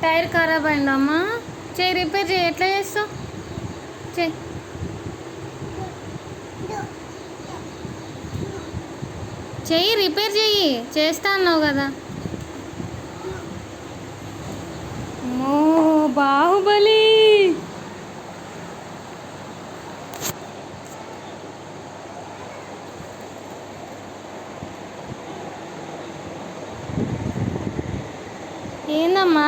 Tyre ఖరాబ్ అయిందమ్మా. చెయ్యి రిపేర్ చేయి. ఎట్లా చేస్తావు? చెయ్యి. చెయ్యి రిపేర్ చెయ్యి. చేస్తా అన్నావు కదా. ఓ బాహుబలి. ఏందమ్మా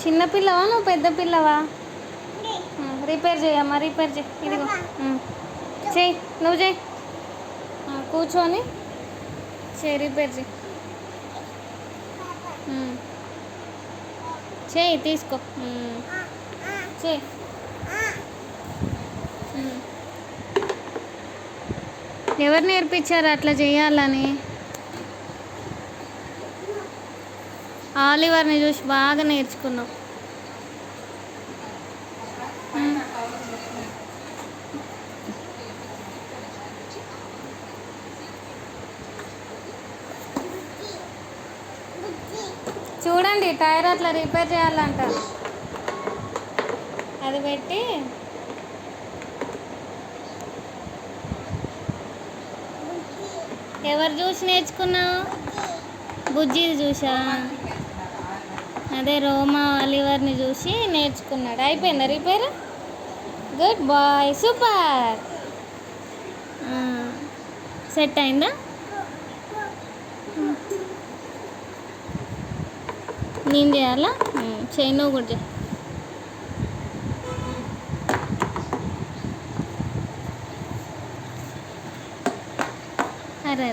చిన్నపిల్లవా నువ్వు పెద్ద పిల్లవా? రిపేర్ చేయమ్మా, రిపేర్ చేయి. ఇదిగో చెయ్యి, నువ్వు చెయ్యి. కూర్చొని చెయ్యి, రిపేర్ చెయ్యి. చెయ్యి, తీసుకో. చెయ్యి. ఎవరు నేర్పించారు అట్లా చేయాలని? ఆలివర్ని చూసి బాగా నేర్చుకున్నావు. చూడండి, టైర్ అట్లా రిపేర్ చేయాలంట. అది పెట్టి ఎవరు చూసి నేర్చుకున్నావు? బుజ్జి చూసా. అదే రోమా ఆలివర్ని చూసి నేర్చుకున్నాడు. అయిపోయిందా repair? Good boy, super. Set అయిందా? నేను చేయాలా? చేయి, నువ్వు కూడా చేయి. అరే